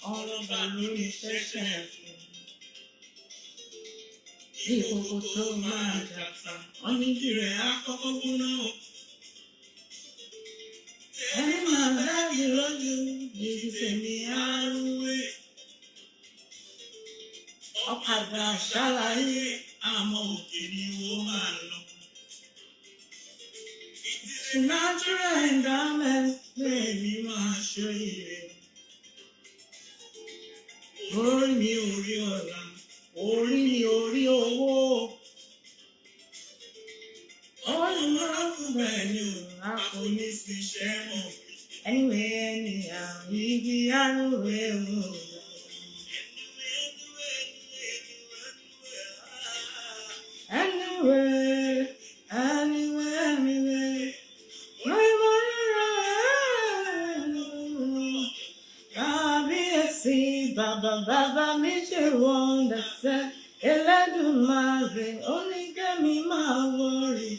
all about me, people to my Jackson, on you, and my love, you love you take me away. Oh, Padre, shall I? I'm okay, you woman. It's natural and garments, baby, my shade. Ori mi ori ọ̀la, ori mi ori owó. Ọlọ́run bẹ́ẹ̀ ni o, a kò ní sí iṣẹ́ mọ̀. Anyway, anyhow, igi arúgbó o. Anyway, anyway. Advocacy, Baba, me she wonder say, Eledumare, only get me my worry.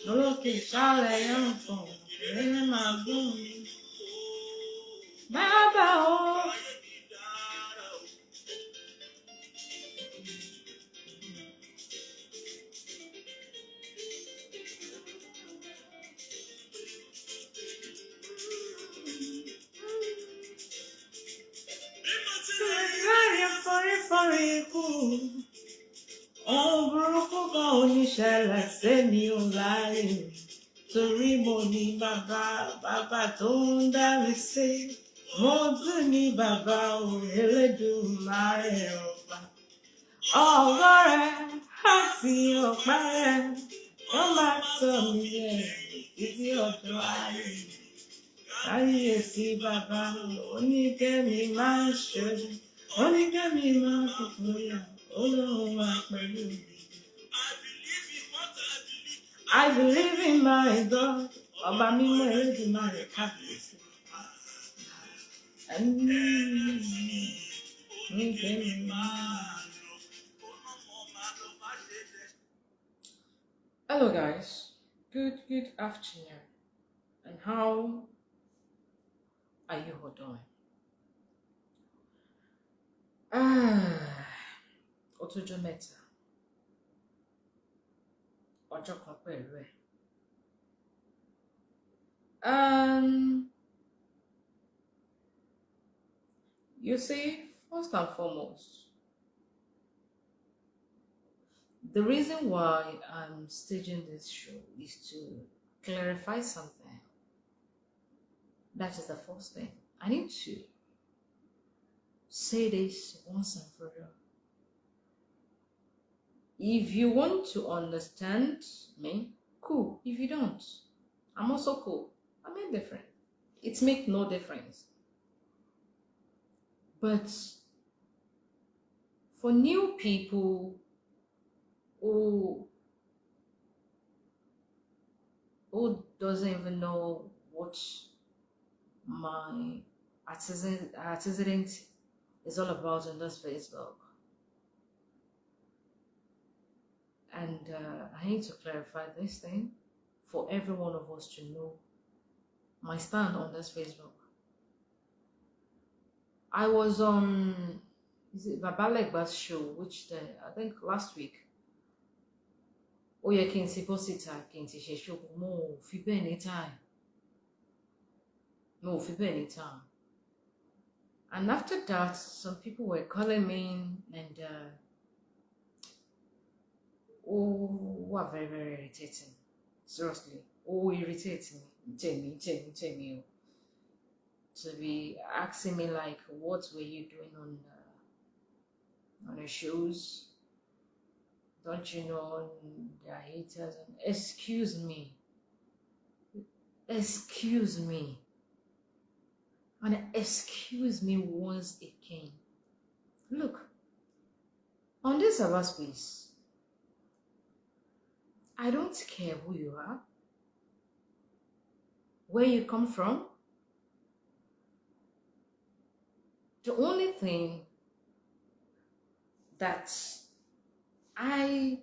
Okay, Charlie, I'm from my room. Baba, oh. Sorry, cool. Oh, burúkú kan ò ní ṣẹlẹ̀ sẹ́mi ò láyé torí mo ní bàbá tó ń dá mi sí mo tún ní bàbá Elédùmarè ọba ọwọ́ rẹ̀ àti ọ̀pá rẹ̀ wọ́n máa tọ́ mi rẹ̀ títí ọjọ́ ayé káyèsí bàbá oníkẹ́mi máa ń ṣojú oníkẹ́mi máa ń fòfò yà. I believe in my God. Ọba mímọ́ Elédùmarè kábíyèsí. Hello guys, good afternoon, and how are you all doing? Ọjọ́ mẹ́ta, ọjọ́ kan pẹ̀lú ẹ̀. You see, first and foremost, the reason why I'm staging this show is to clarify something. That is the first thing. I need to say this once and for all. If you want to understand me, cool. If you don't, I'm also cool. I'm indifferent. It makes no difference. But for new people who doesn't even know what my activism is all about on this Facebook, and I need to clarify this thing for every one of us to know my stand on this Facebook. I was on Babalegba's show, which I think last week. Oh yeah, can see posita, can see she show more fibe anytime. No fibe anytime. And after that, some people were calling me and were very, very irritating. Seriously. Oh, irritating me. Tell me. To be asking me like, what were you doing on on the shows. Don't you know they're haters? And excuse me. Excuse me. And excuse me once again. Look, on this our space, I don't care who you are, where you come from. The only thing that I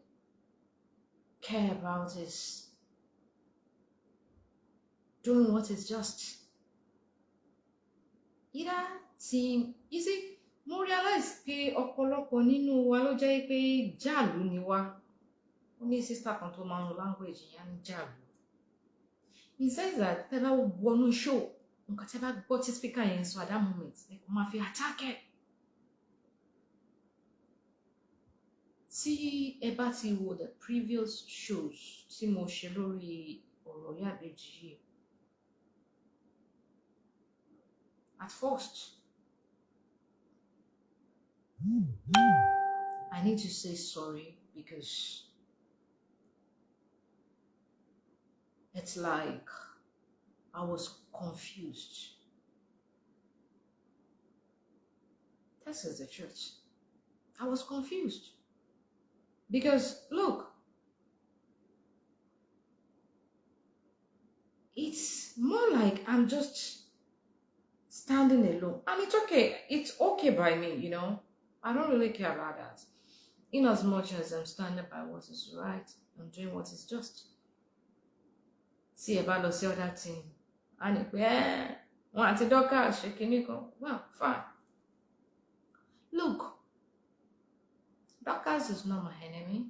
care about is doing what is just. Either team, you see, mo realize pé ọ̀pọ̀lọpọ̀ nínú wa ló jẹ́ pé jàlú ni wá. Ó ní sister kan tó máa ń lo language yẹn ní jàlú. He says that tẹ́ bá wọnú show, nǹkan tẹ́ bá gbọ́ tí speaker yẹn sọ at that moment, ẹ kò máa fi attack ẹ̀. Tí ẹ bá ti wo the previous shows tí mo ṣe lórí ọ̀rọ̀ Ìyá Ìbejì yìí, at first, I need to say sorry because it's like I was confused. This is the truth. I was confused. Because, look, it's more like I'm just standing alone. And it's okay. It's okay by me, you know. I don't really care about that. In as much as I'm standing by what is right, I'm doing what is just. See about the other thing. And if want to doctor shaking, well, fine. Look, Dorcas is not my enemy.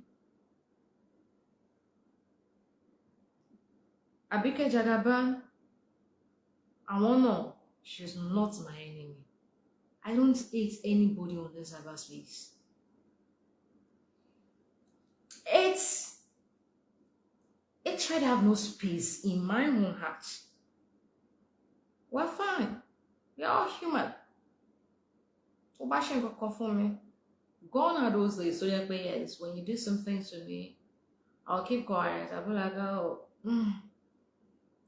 Abike Jagaban, I won't know. She's not my enemy. I don't hate anybody on this cyberspace. It tried to have no space in my own heart. We're fine. We're all human. So bashing got conform me. Gone are those days. So yeah, yes, when you do something to me, I'll keep quiet. I'll be like, oh,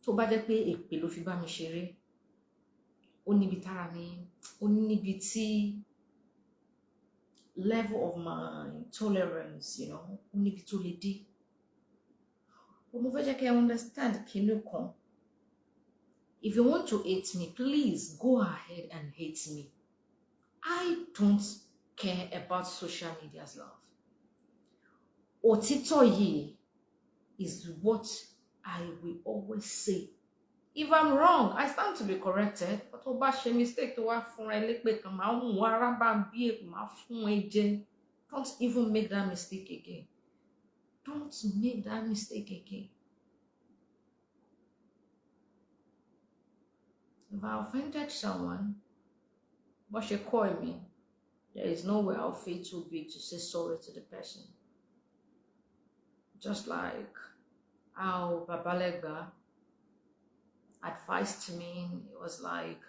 tó bá jẹ́ pé èpè ló fi bá mi ṣeré, ó níbi tára mi, ó níbi tí level of my tolerance, you know, ó níbi tó lè dé. But mo fẹ́ jẹ́ kí I understand kinní kan. If you want to hate me, please go ahead and hate me. I don't care about social media's love. Òtítọ́ yìí is what I will always say. If I'm wrong, I stand to be corrected. But tó bá ṣe mistake tó wá fún ẹ lépè kan máa ń wá rábà bí èpè máa fún ẹ jẹ. Don't even make that mistake again. Don't make that mistake again. If I offended someone, what she call me, there is no way I'll feel too big to say sorry to the person. Just like how Babalegba advised me, it was like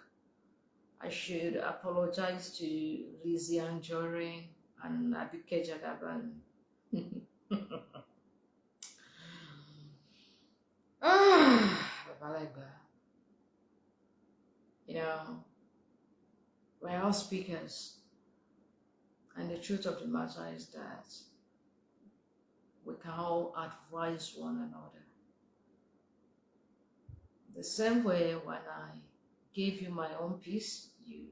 I should apologize to Lizzy Anjorin and abike jagaban. Babalegba. You know, we're all speakers, and the truth of the matter is that we can all advise one another. The same way when I gave you my own piece, you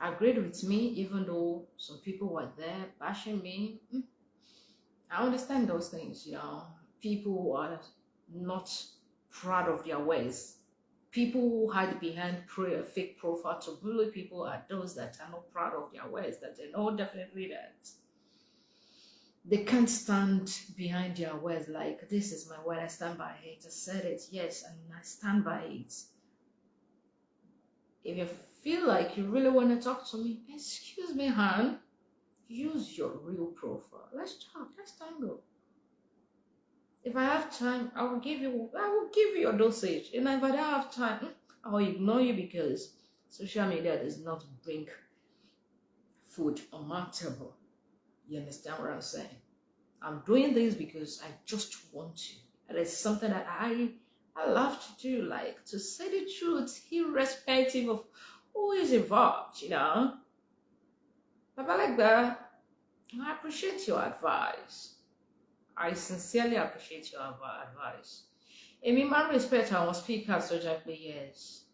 agreed with me, even though some people were there bashing me. I understand those things, you know. People who are not proud of their ways. People who hide behind a fake profile to bully people are those that are not proud of their ways, that they know definitely that they can't stand behind their words. Like, this is my word, I stand by it. I said it, yes, and I stand by it. If you feel like you really want to talk to me, excuse me, Han, use your real profile. Let's talk, let's tango. If I have time, I will give you your dosage. And if I don't have time, I will ignore you because social media does not bring food on my table. You understand what I'm saying? I'm doing this because I just want to. And it's something that I love to do, like to say the truth, irrespective of who is involved, you know. But like that, I appreciate your advice. I sincerely appreciate your advice. In my respect, I was speaker so exactly yes.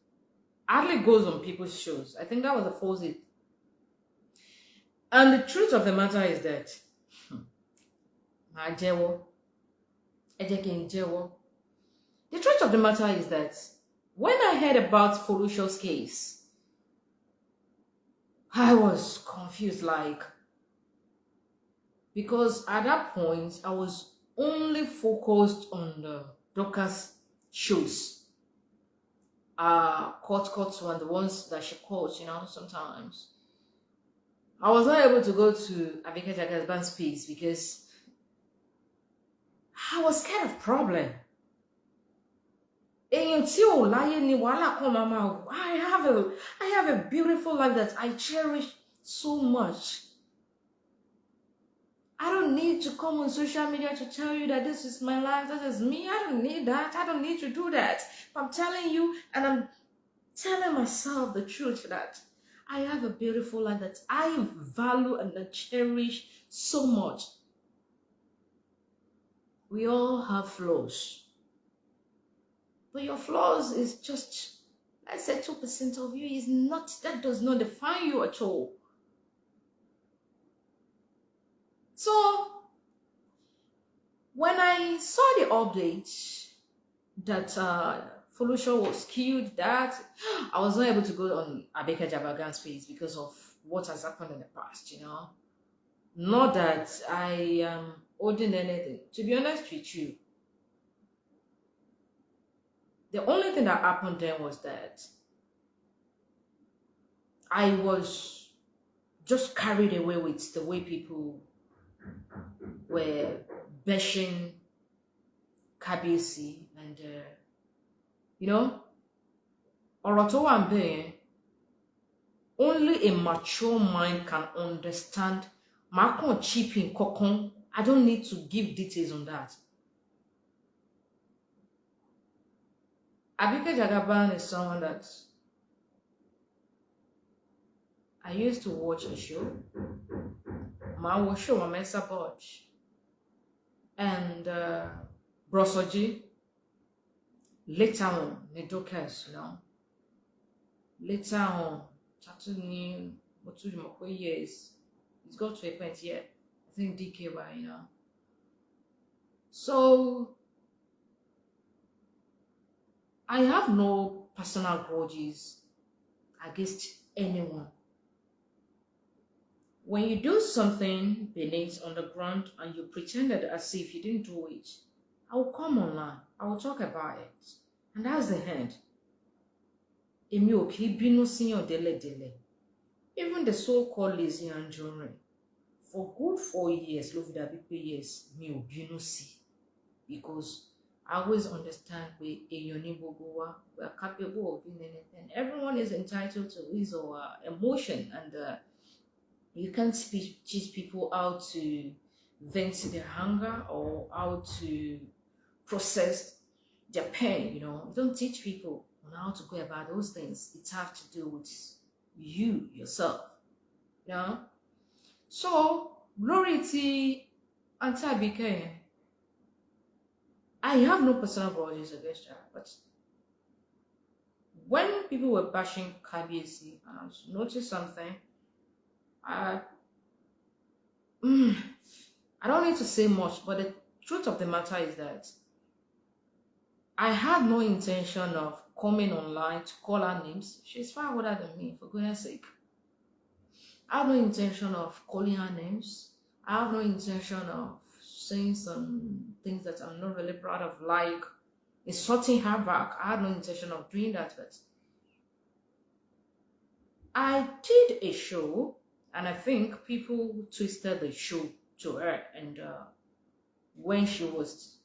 Hardly goes on people's shows. I think that was the false it. And the truth of the matter is that my jewo, ejekin jewo. The truth of the matter is that when I heard about Folusho's case, I was confused, like, because at that point I was only focused on the Dorcas shows. Court one, the ones that she calls, you know, sometimes. I was not able to go to Abike jagaban's piece because I was kind of problem. I have a beautiful life that I cherish so much. I don't need to come on social media to tell you that this is my life, this is me. I don't need that. I don't need to do that. I'm telling you, and I'm telling myself the truth that I have a beautiful life that I value and I cherish so much. We all have flaws. But your flaws is just, let's say 2% of you is not, that does not define you at all. So, when I saw the update that folusho was killed, that I was not able to go on Abike Jagaban's page because of what has happened in the past, you know. Not that I am holding anything. To be honest with you, the only thing that happened then was that I was just carried away with the way people were bashing Kabisi and, you know, Oroto Wambe, only a mature mind can understand. Makon chipping kokon. I don't need to give details on that. Abike Jagaban is someone that I used to watch a show. My was show my Mensa Bodge and Brosoji. Later on, the Dorcas, you know. Later on, Chatuni, Motu years. It's got to a point here. I think DKY, you know. So I have no personal grudges against anyone. When you do something beneath on the ground and you pretended as if you didn't do it, I will come online. I will talk about it. And that's the end. Even the so-called lizzy Anjorin, for good 4 years, love that years, me obinusi, because I always understand we are capable of doing anything. Everyone is entitled to his or her emotion, and you can't teach people how to vent their hunger or how to process their pain. You know, you don't teach people on how to go about those things. It has to do with you yourself. You know. So, glory to Abike. I have no personal grudges against her, but when people were bashing Kabiyesi, and I noticed something, I don't need to say much, but the truth of the matter is that I had no intention of coming online to call her names. She's far older than me, for goodness sake. I have no intention of calling her names. I have no intention of saying some things that I'm not really proud of, like insulting her back. I had no intention of doing that, but I did a show, and I think people twisted the show to her. And when she was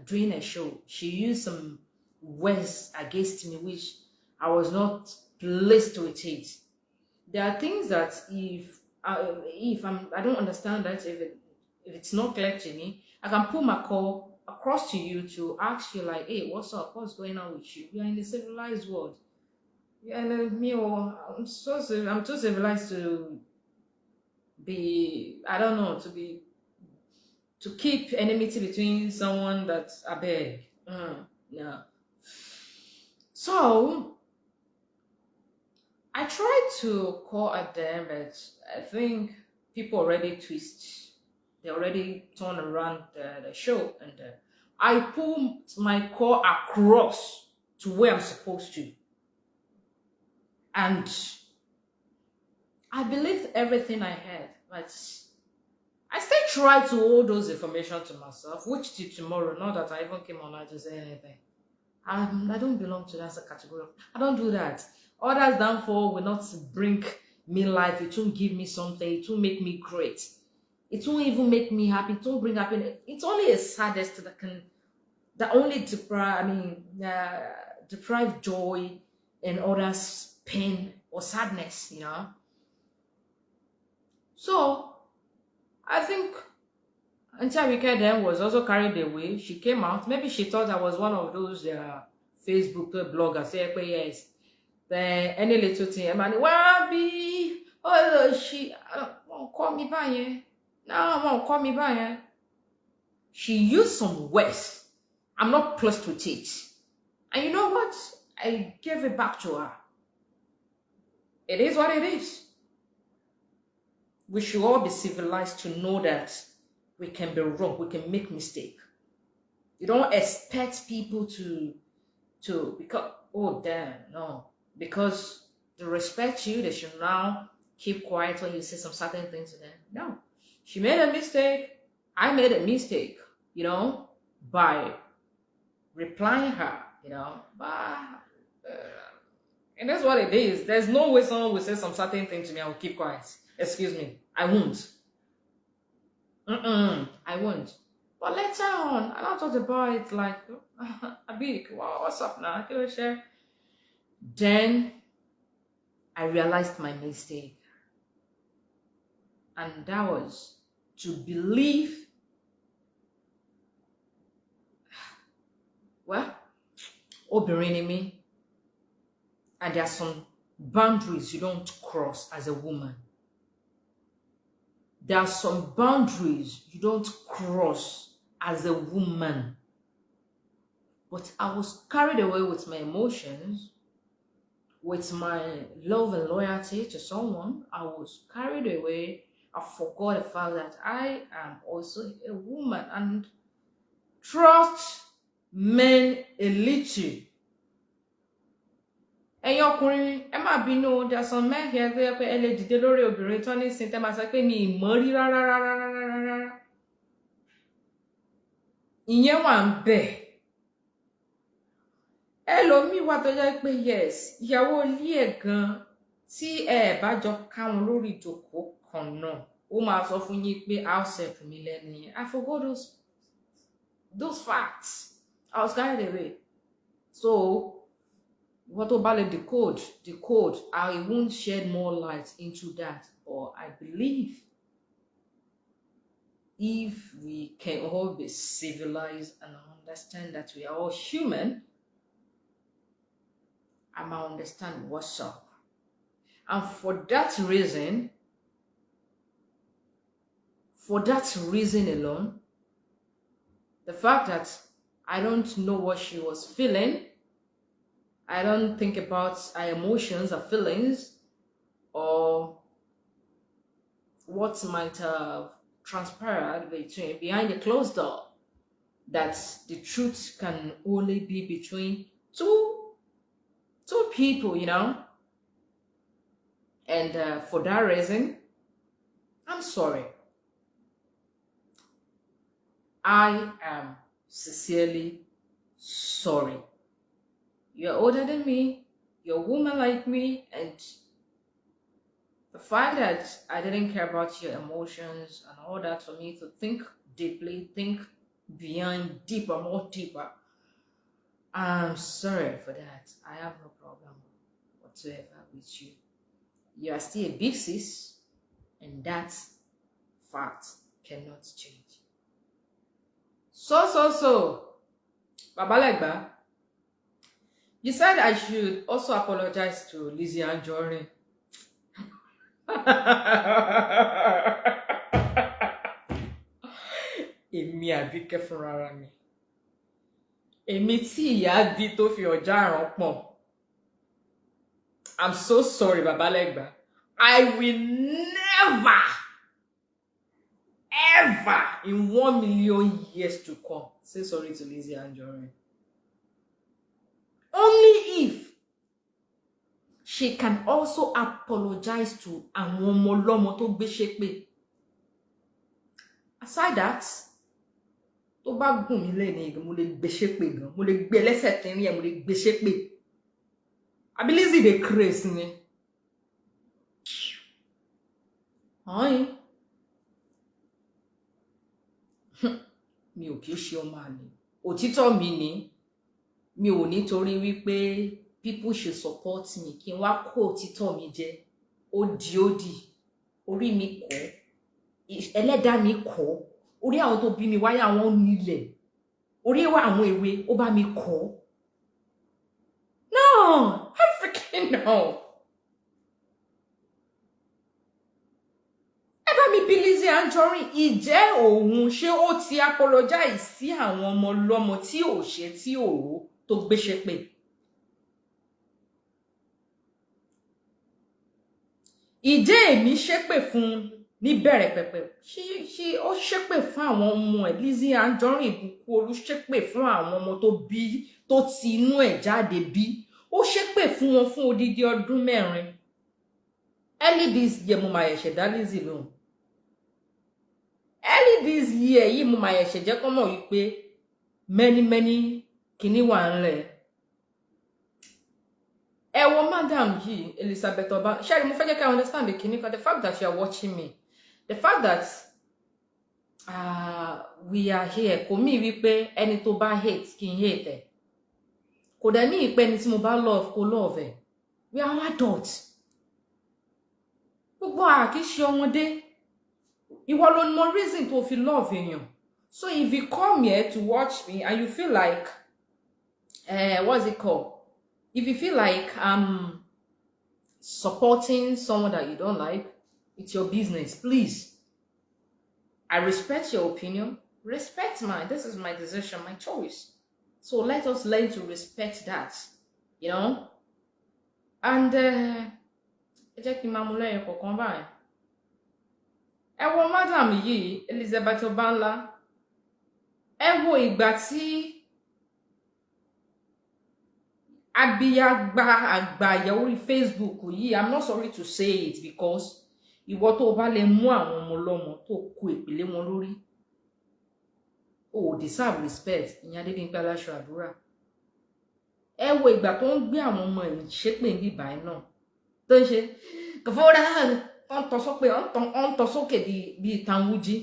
doing a show, she used some words against me, which I was not pleased with it. There are things that I don't understand that if it's not clear to me, I can pull my call across to you to ask you like, hey, what's up? What's going on with you? We are in a civilized world. Yeah, and me, I'm too civilized to be. I don't know to keep enmity between someone that I beg. No. So I tried to call at them, but I think people already twist. They already turn around the show, and I pulled my call across to where I'm supposed to, and I believed everything I heard, but I still try to hold those information to myself, which till tomorrow, not that I even came online to say anything. I don't belong to that category. I don't do that. Others downfall will not bring me life. It won't give me something. It won't make me great. It won't even make me happy. It won't bring happiness. It's only a saddest that only deprive joy and others pain or sadness. So I think Auntie Abike then was also carried away. She came out. Maybe she thought I was one of those Facebook bloggers. Say, yes. Then any little thing, man, where be? Oh, she won't call me by. No, won't call me by. She used some words. I'm not pleased with it. And you know what? I gave it back to her. It is what it is. We should all be civilized to know that we can be wrong, we can make mistake. You don't expect people to because oh damn, no. Because they respect you, they should now keep quiet when you say some certain things to them. No. She made a mistake. I made a mistake, by replying her, but and that's what it is. There's no way someone will say some certain thing to me, I will keep quiet. Excuse me, I won't. I won't. But later on, and I thought about it like, abike, what's up now? Can you share? Then I realized my mistake. And that was to believe, well, obìnrin ni mí. And there are some boundaries you don't cross as a woman. There are some boundaries you don't cross as a woman. But I was carried away with my emotions, with my love and loyalty to someone. I was carried away. I forgot the fact that I am also a woman and trust men a little. Ẹ̀yin ọkùnrin, ẹ má bínú, there are some men here tó yẹ pé ẹ lè dìde lórí obìnrin tó ní sin tẹ́ máa sọ pé mi ì mọ̀ rí rárá. Ìyẹn wà ń bẹ̀. Ẹlòmíì wà tó jẹ́ pé yes, ìyàwó ilé ẹ̀ gan tí ẹ bá jọ káwọn lórí ìjókòó kan náà, ó máa sọ fún yín pé outset mi lẹ́nu yẹn. I forgot those facts. I was carried away. So what about the code, I won't shed more light into that. Or I believe if we can all be civilized and understand that we are all human, I might understand what's up. And for that reason alone, the fact that I don't know what she was feeling, I don't think about her emotions, her feelings, or what might have transpired behind the closed door. That the truth can only be between two people, And for that reason, I'm sorry. I am sincerely sorry. You're older than me, you're a woman like me, and the fact that I didn't care about your emotions and all that for me to think deeply, think beyond more deeper, I'm sorry for that. I have no problem whatsoever with you. You are still a big sis, and that fact cannot change. So, Babalegba, you said I should also apologize to Lizzy Anjorin. Èmi abike fúnra mi. Èmi tí ìyá bí tó fi ọjà àrán pọ̀n. I'm so sorry, Babalegba. I will never, ever in 1 million years to come say sorry to Lizzy Anjorin. Only if she can also apologize to àwọn ọmọ ọlọ́mọ tó gbé ṣépè. Aside that, tó bá gùn mí lẹ́ni mo lè gbé ṣépè gan, mo lè gbé lẹ́sẹ̀ tínrín ẹ̀, mo lè gbé ṣépè. Àbí Lizzy dey craze ni. Ọ̀hìn. Mi ò kìí ṣe ọmọ àlè. Òtítọ́ mi ni. Mi ò nítorí wípé people should support me kí n wá kó òtítọ́ mi jẹ. Ó di. Orí mi kọ́. Ẹlẹ́dàá mi kọ́. Orí àwọn tó bí mi wáyé àwọn nílẹ̀. Orí wa àwọn èwe ó bá mi kọ́. No, I freaking know. Ẹ bá mi bí Lizzy Anjorin, ìjẹ́ òun ṣé ó ti apologize sí àwọn ọmọ ọlọ́mọ tí ò ṣe tí ò rò tó gbé ṣépè. Ìjẹ́ èmi ṣépè fún ní bẹ̀rẹ̀ pẹ̀pẹ̀. Ṣé ó ṣépè fún àwọn ọmọ ẹ̀. Lizzy Anjorin Ìbùkún Olú ṣépè fún àwọn ọmọ tó bí tó ti inú ẹ̀ jáde bí. Ó ṣépè fún wọn fún odidi ọdún 4. Early this year mo máa ṣẹ̀dá Lizzy lóhùn. Early this year yìí mo máa ṣẹ̀ jẹ́ kó mọ̀ wípé many kìíní wà ńlẹ̀. Ẹ wo madam yìí Elizabeth Oba. Sherry, mo fẹ́ jẹ́ ká understand the kìíní kan. The fact that you are watching me. The fact that we are here kò mí wípé ẹni tó bá hate kí n hate ẹ̀. Kò dẹ̀ ní ìpẹ́ ẹni tí mo bá love kó love ẹ̀. We are adults. Gbogbo àkí ṣe ọmọdé. Ìwọ ló mọ reason tó fi love èèyàn. So if you come here to watch me and you feel like what's it called? If you feel like I'm supporting someone that you don't like, it's your business. Please. I respect your opinion. Respect mine. This is my decision, my choice. So let us learn to respect that. You know? And jẹ́ kí n máa mú lẹ́yìn kọ̀ọ̀kan báyìí. Ẹ wo madam yìí Elizabeth Obanla. Ẹ wo ìgbà tí abiyagba àgbàyà orí Facebook yìí. I'm not sorry to say it because ìwọ tó bá lè mú àwọn ọmọ ọlọ́mọ tó kó ìpìlẹ̀ wọn lórí. O deserve respect. Ìyẹn Adébímpé Aláṣọ Àdúrà. Ẹ wo ìgbà tó ń gbé àwọn ọmọ ẹ̀ ṣépè ní báyìí náà. Tó ń ṣe kòfòrà on tọ́ sókè bí Tanwuji.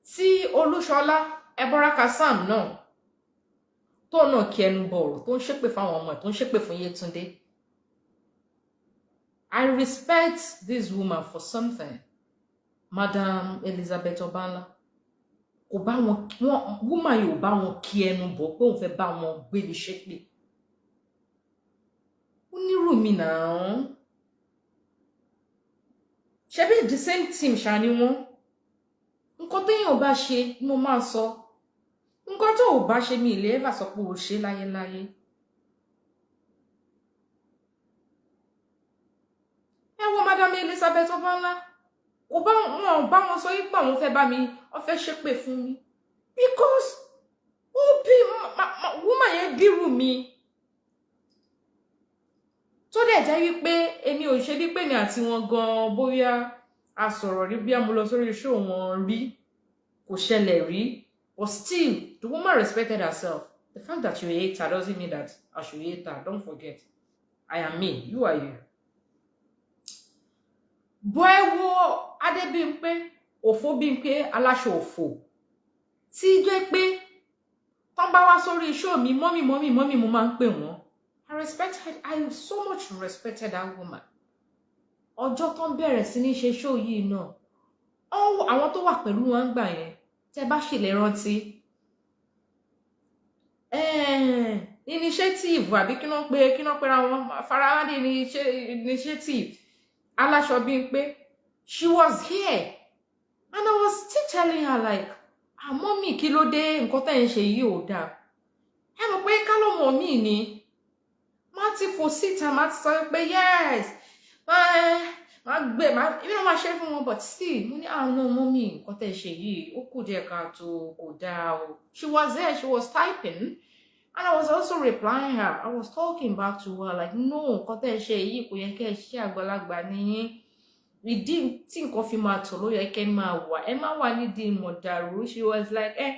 Tí Olúṣọlá Ẹbọra Sam náà tó náà kí ẹnu bọ̀rọ̀ tó ń ṣépè fún àwọn ọmọ ẹ̀ tó ń ṣépè fún Yétúndé. I respect this woman for something. Madam Elizabeth Obanla. Kò bá wọn woman yóò bá wọn kí ẹnu bọ̀ pé òun fẹ́ bá wọn gbé ní ṣépè. Ó nírú mi náà. Ṣebí the same team ṣá ni wọ́n. Nǹkan téèyàn bá ṣe mo máa sọ. Nǹkan tó ò bá ṣe mi ilé ever sọ pé o ṣe láyéláyé. Ẹ wo Madam Elizabeth Obanla. Kò bá wọn sọ yí pé àwọn fẹ́ bá mi, wọ́n fẹ́ ṣépè fún mi. Because woman yẹn bírù mi. Tó dẹ̀ jẹ́ wípé èmi ò ṣe bí pé mi àti wọn gan bóyá a sọ̀rọ̀ rí bí mo lọ sórí show wọn rí. Kò ṣẹlẹ̀ rí. But still, the woman respected herself. The fact that you hate her doesn't mean that I should hate her. Don't forget. I am me. You are you. Bọ́ wo Adébímpé, òfò Bímpé Aláṣọ òfò. Tí jẹ́ pé tán bá wá sórí show mi, mommy mo máa ń pè wọ́n. I so much respected that woman. ọjọ́ tó ń bẹ̀rẹ̀ sí ní ṣe show yìí náà àwọn tó wà pẹ̀lú wọn gbà yẹn tẹ́ bá ṣe lè rántí initiative àbí kí wọ́n pera wọn Farawade initiative aláṣọ bíi pé she was here and I was still telling her like mommy kí ló dé nǹkan tẹ́ ń ṣe yìí ò dáa ẹ mọ̀ pé ká ló mọ̀ mí ni má ti fò síta má ti sọ pé yes má ṣe fún wọn but still mo ní no mommy nǹkan tẹ́ ṣe yìí ó kù díẹ̀ káàtó kò dáa o. She was there, she was typing and I was also replying her. I was talking back to her like no nǹkan tẹ́ ṣe yìí kò yẹ kẹ́ ṣe àgbàlagbà nìyí ìdí tí nǹkan fi máa tọ̀ ló yẹ kẹ́ máa wà ẹ má wà nídìí mọ̀dàrú. She was like ẹ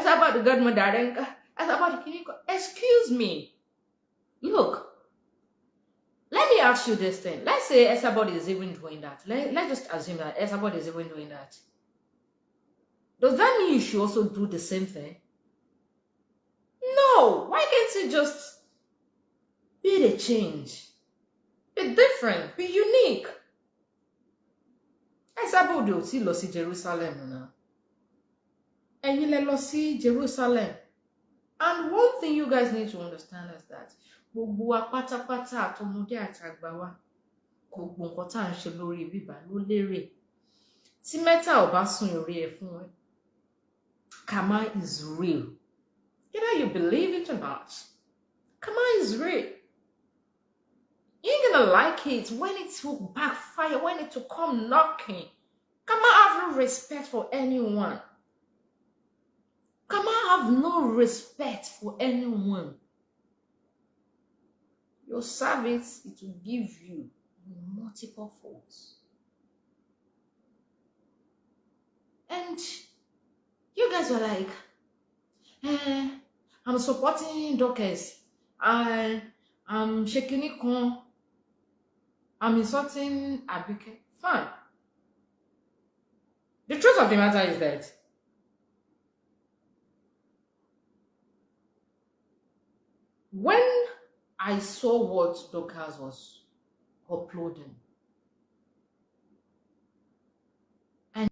sábà the godmother rẹ nǹkan ẹ sábà the kìnnìkan. Excuse me, look, let me ask you this thing. Let's say Esabod is even doing that. Let's just assume that Esabod is even doing that. Does that mean you should also do the same thing? No. Why can't you just be the change? Be different. Be unique. Esabod ò tí lọ sí Jerusalem now. Ẹ̀yin lẹ lọ sí Jerusalem. And one thing you guys need to understand is that gbogbo wa pátápátá àtọmọdé àtàgbà wa gbogbo nǹkan tá à ń ṣe lórí bíbá ló lérè. Tí mẹ́ta ò bá sùn orí ẹ̀ fún ẹ, karma is real. Either you believe it or not. Karma is real. You ain't gonna like it when it will backfire, when it will come knocking. Karma have no respect for anyone. Karma have no respect for anyone. Your service, it will give you multiple folds. And you guys were like, I'm supporting Dorcas. I'm shaking it con. I'm insulting Abike. Fine. The truth of the matter is that when I saw what Dorcas was uploading, and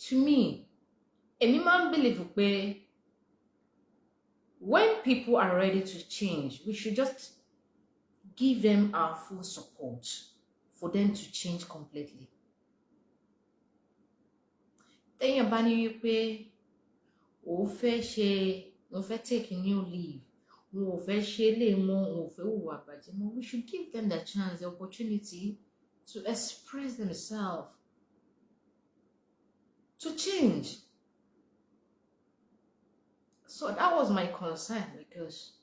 to me, a man believe pé when people are ready to change, we should just give them our full support for them to change completely. Téèyàn bá ní wípé ó fẹ́ ṣe, ó fẹ́ take a new leave, ó fẹ́ ṣe lè mọ́, ó fẹ́ hùwà bàjẹ́ mọ́, we should give them the chance, the opportunity to express themselves, to change. So that was my concern, because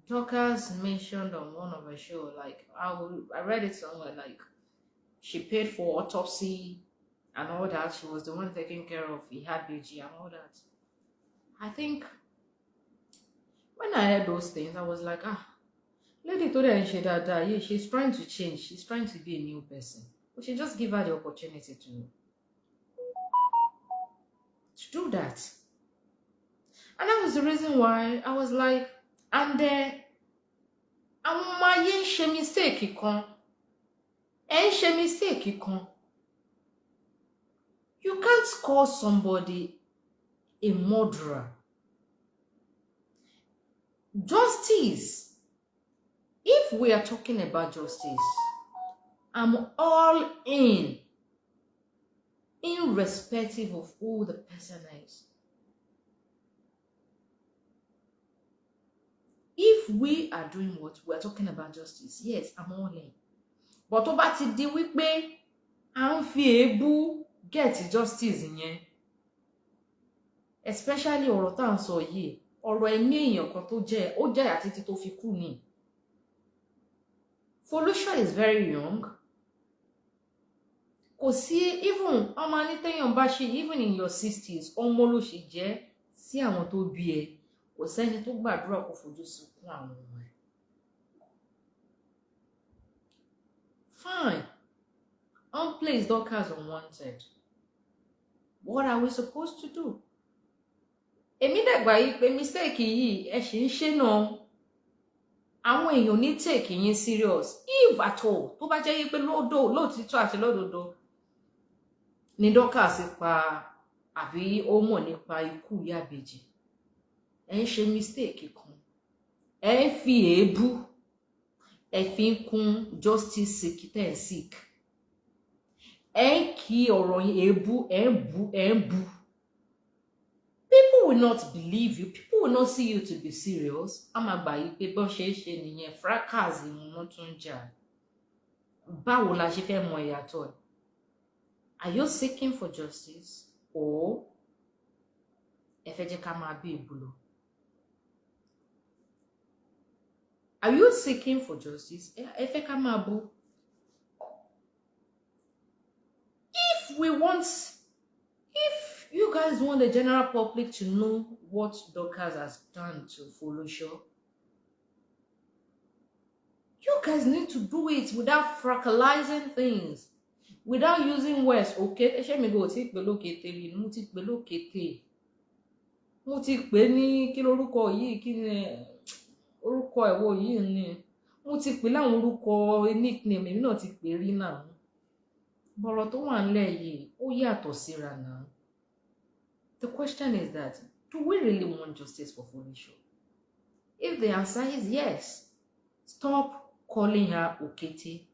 Dorcas mentioned on one of her show, like I read it somewhere, like she paid for autopsy and all that. She was the one taking care of the heart BG and all that. I think when I heard those things, I was like, lady told her yeah, she's trying to change. She's trying to be a new person. We should just give her the opportunity to do that. And that was the reason why I was like, and then ṣe mistake kan. Ṣe mistake kan. You can't call somebody a murderer. Justice. If we are talking about justice, I'm all in, irrespective of who the person is. If we are doing what we are talking about justice, yes, I'm all in. But tó bá ti di wípé à ń fi èébú get justice yẹn, especially ọ̀rọ̀ tá à ń sọ yìí, ọ̀rọ̀ ẹ̀mí èèyàn kan tó jẹ́ ó jẹ́ àti tó fi kú ni. Folusho is very young. Kò sí, even ọmọ ní téèyàn bá ṣe, even in your 60s, ọmọ ló ṣì jẹ́ sí àwọn tó bí ẹ. Kò sẹ́ni tó gbàdúrà kó fojú sunkún àwọn ọmọ ẹ̀. Fine. Unplaced Dorcas unwanted. What are we supposed to do? Èmi dẹ̀gbà yìí pé mistake yìí ẹ ṣì ń ṣe náà. àwọn èèyàn ní take yín serious if at all tó bá jẹ́ yí pé lóòtítọ́ àti lódodo ni Dorcas pa àbí ó mọ̀ nípa ikú ìyá ìbejì ẹ ń ṣe mistake kan ẹ ń fi èébú ẹ fi ń kún justice sick tẹ́ ẹ̀ sick ẹ ń kí ọ̀rọ̀ yín èébú ẹ ń bú people will not believe you people will not see you to be serious a máa gbà yí pé bọ́n ṣe é ṣe nìyẹn fracas ìwọ̀n tún jà báwo la ṣe fẹ́ mọ ìyàtọ̀ ẹ̀ are you seeking for justice or ẹ fẹ́ jẹ́ ká máa bí ìbúlò are you seeking for justice ẹ fẹ́ ká máa bú if you guys want the general public to know what Dorcas has done to folusho, you guys need to do it without fracalizing things, without using words. Okay, ṣé mi go ti pè lókété rí mo ti pè lókété mo ti pè ní kí lórúkọ yìí kí ni orúkọ ẹ̀wọ̀ yìí ni mo ti pè láwọn orúkọ nickname èmi náà ti pè rí náà bọ̀rọ̀ tó wà nílẹ̀ yìí ó yàtọ̀ síra náà. The question is that, do we really want justice for folusho? If the answer is yes, stop calling her Okete.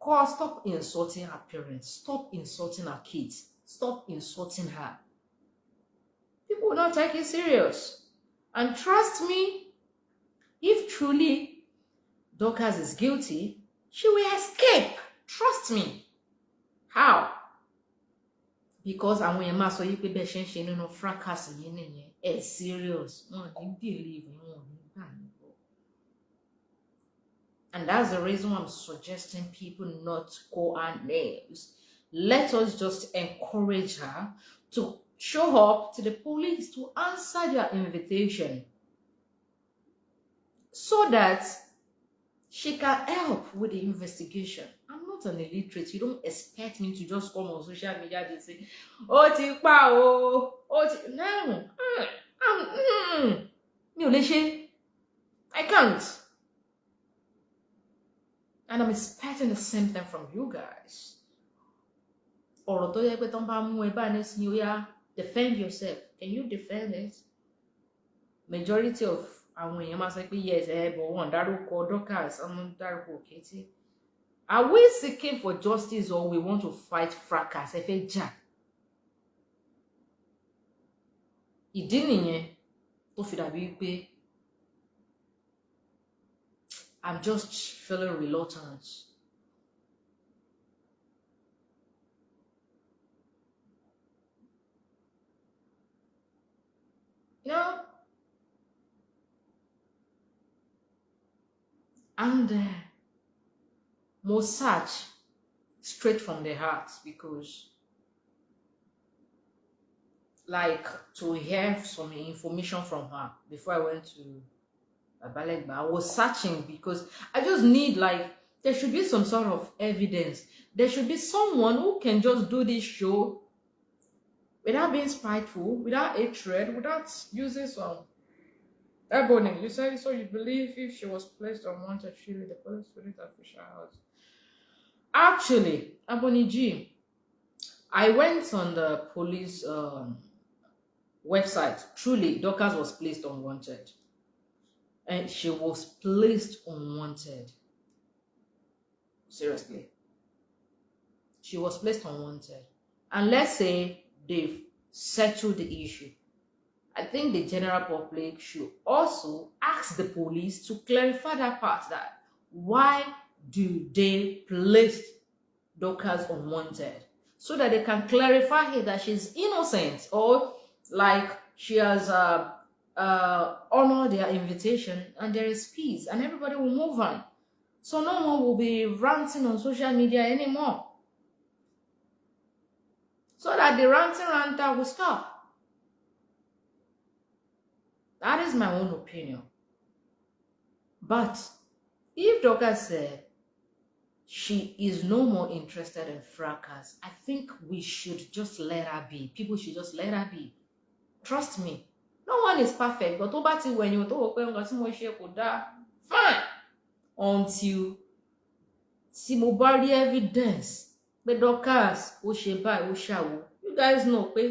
Stop insulting her parents. Stop insulting her kids. Stop insulting her. People will not take it serious. And trust me, if truly Dorcas is guilty, she will escape. Trust me. How? Because àwọn èèyàn máa sọ yí pé bẹ́ẹ̀ ṣe ń ṣe nínú fracas yìí nìyẹn ẹ̀ serious wọn ní believe wọn ní gbà níbọ̀. And that's the reason I'm suggesting people not call her names. Let us just encourage her to show up to the police to answer their invitation so that she can help with the investigation. I'm not an illiterate. You don't expect me to just come on social media and say, "Oh, ti pa o, oh ti." No, I can't. And I'm expecting the same thing from you guys. Ọ̀rọ̀ tó yẹ pé tán bá mú ẹ bá ní sí ó defend yourself. Can you defend it? Majority of àwọn èèyàn máa sọ pé yes, but wọ́n dárúkọ Dorcas, wọ́n dárúkọ Okete. Are we seeking for justice or we want to fight fracas? Ẹ fẹ́ jà. Ìdí nìyẹn tó fi dàbí pé I'm just feeling reluctant. You know? And more search straight from the heart because like to hear some information from her before I went to Abalegba. I was searching because I just need there should be some sort of evidence. There should be someone who can just do this show without being spiteful, without hatred, without using some Ebony, you said so you believe if she was placed on wanted, surely the police wouldn't official house. Actually, Ebony G, I went on the police website. Truly, Dorcas was placed on wanted. And she was placed on wanted. Seriously. She was placed on wanted. And let's say they've settled the issue. I think the general public should also ask the police to clarify that part, that why do they place Dorcas unwanted, so that they can clarify here that she's innocent or she has honored their invitation and there is peace and everybody will move on. So no one will be ranting on social media anymore. So that the ranter will stop. That is my own opinion. But if Dorcas said she is no more interested in fracas, I think we should just let her be. People should just let her be. Trust me. No one is perfect, but when you talk fine. until tí mo bá rí evidence pé Dorcas ó ṣe báyìí ó ṣàwò. You guys know pé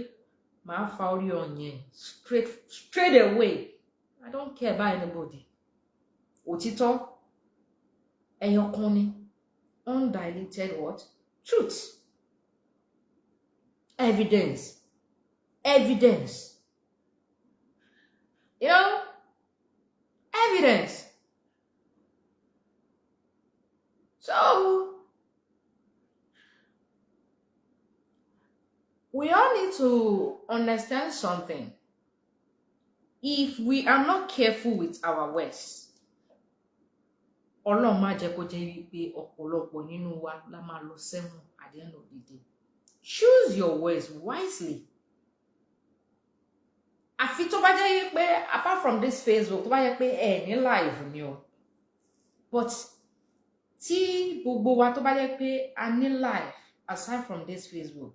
màá fa orí ọ̀yẹn straight away. I don't care about anybody. Òtítọ́ ẹyọkan ni, undiluted what? Truth. Evidence. You know? Evidence. So, we all need to understand something. If we are not careful with our words, Ọlọ́run má jẹ́ kó jẹ́ wípé ọ̀pọ̀lọpọ̀ nínú wa la máa lọ sẹ́wọ̀n at the end of the day. Choose your words wisely. Àfi tó bá jẹ́ wípé apart from this Facebook, tó bá jẹ́ pé ní live ni o. But tí gbogbo wa tó bá jẹ́ pé a ní live aside from this Facebook,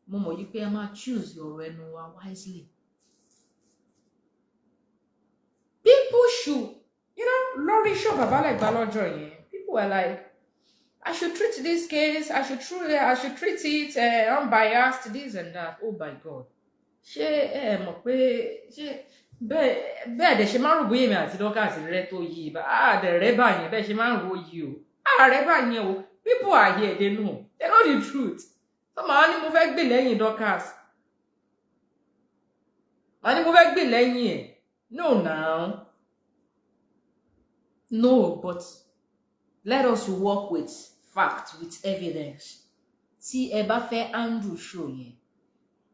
mo mọ̀ yí pé ẹ máa choose your ẹnu wa wisely. People should, you know, lórí show bàbá Legba lọ́jọ́ yẹn, people were like, I should treat this case, I should treat it unbiased, this and that. Oh my God. Ṣé mọ̀ pé ṣé bẹ́ẹ̀ dẹ̀ ṣe máa ń rò bóyá èmi àti Dorcas rẹ tó yí ibà dẹ̀ rẹ́ báyẹn bẹ́ẹ̀ ṣe máa ń rò yí o. Rẹ́ báyẹn o. People are here, they know the truth. So màá ní mo fẹ́ gbè lẹ́yìn Dorcas. Màá ní mo fẹ́ gbè lẹ́yìn ẹ̀. No now. No, but let us work with fact, with evidence. Tí ẹ bá fẹ́ handle show yẹn,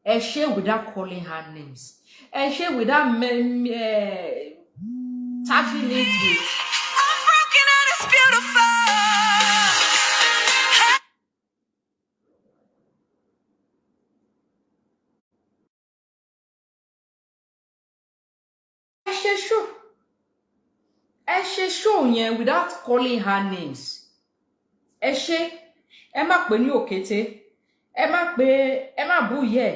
ẹ ṣe without calling her names. Ẹ ṣe without tagging it with. I'm broken and it's beautiful. Ẹ ṣe show yẹn without calling her names. Ẹ ṣe, ẹ má pè ní òkété, ẹ má bú yẹ,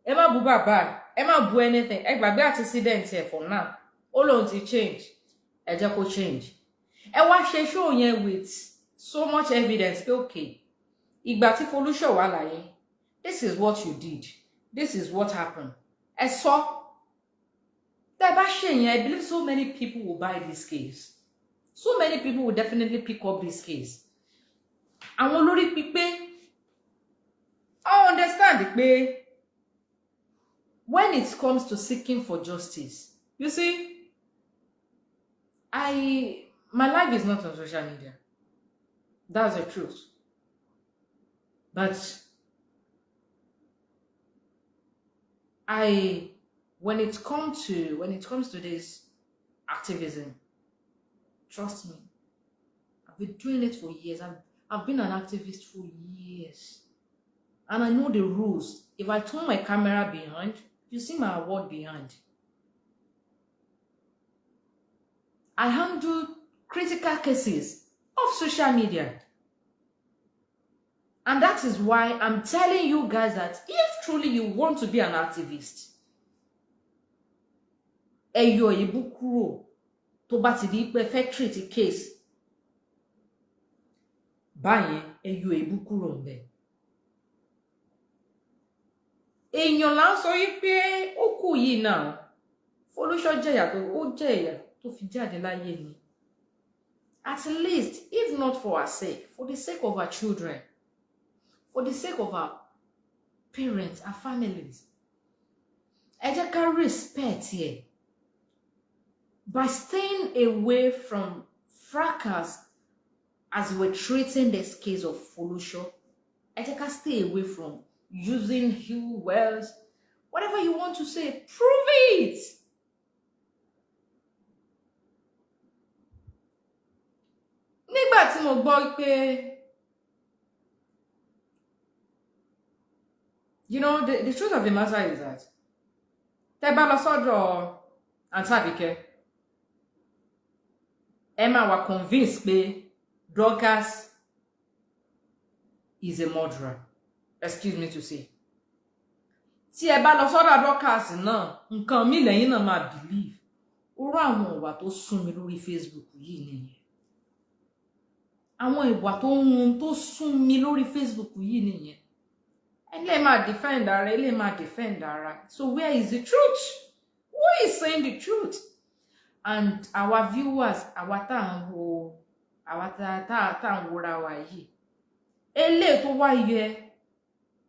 ẹ má bú bàbá, ẹ má bú anything. Ẹ gbàgbé accident ẹ for now. Ó lóun ti change. Ẹ jẹ́ kó change. Ẹ wá ṣe show yẹn with so much evidence pé okay. Ìgbà tí folusho wà láyé. This is what you did. This is what happened. Ẹ sọ. I believe so many people will buy this case. So many people will definitely pick up this case. Àwọn olórí pípé, I understand pé when it comes to seeking for justice, you see, my life is not on social media. That's the truth. But when it comes to this activism, trust me, I've been doing it for years. I've been an activist for years. And I know the rules. If I turn my camera behind, you see my award behind. I handle critical cases of social media. And that is why I'm telling you guys that if truly you want to be an activist, ẹyọ ìbú kúrò tó bá ti di pé fẹ́ treat case báyẹn ẹyọ ìbú kúrò ńbẹ̀. Èèyàn là ń sọ yìí pé ó kù yìí náà folusho jẹ̀yà tó fi jáde láyé ni. At least, if not for her sake, for the sake of her children, for the sake of her parents, her families, ẹ jẹ́ ká respect here. By staying away from fracas as we're treating this case of folusho, I think I stay away from using you words, whatever you want to say, prove it. Nígbà tí mo gbọ́ pé, you know, the truth of the matter is that tẹ́ bá lọ sọ́dọ̀ Aunty Abike, Emma was convinced that Dorcas is a murderer. Excuse me to say. Tí ẹ bá lọ sọ́dọ̀ Dorcas náà, nǹkan mi lẹ́yìn náà máa believe. Ó rá àwọn ọ̀wà tó sún mi lórí Facebook yìí nìyẹn. àwọn ìwà tó sún mi lórí Facebook yìí nìyẹn. Ele ma defend ara, ele ma defend ara. So where is the truth? Who is saying the truth? And our viewers, our ta wora wa yìí. Ele tó wá yẹ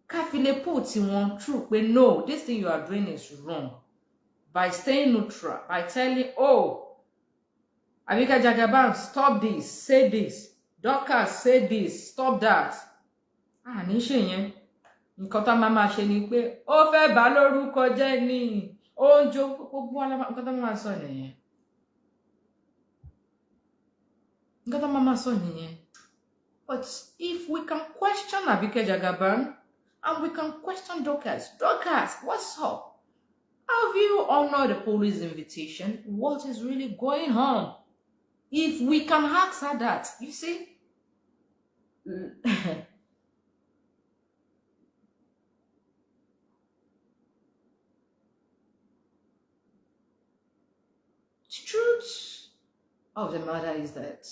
ká fi lè put wọn through pé no, this thing you are doing is wrong. By staying neutral, by telling, oh, Abike Jagaban, stop this, say this. Dorcas, say this, stop that. Ní ṣe yẹn. Nǹkan tá máa ṣe ni pé ó fẹ́ bà lórúkọ jẹ́ ni. Ó ń jó gbogbo nǹkan tá máa sọ nìyẹn. Nǹkan tá máa sọ nìyẹn. But if we can question Abike Jagaban and we can question Dorcas, what's up? Have you honored the police invitation? What is really going on? If we can ask her that, you see, the truth of the matter is that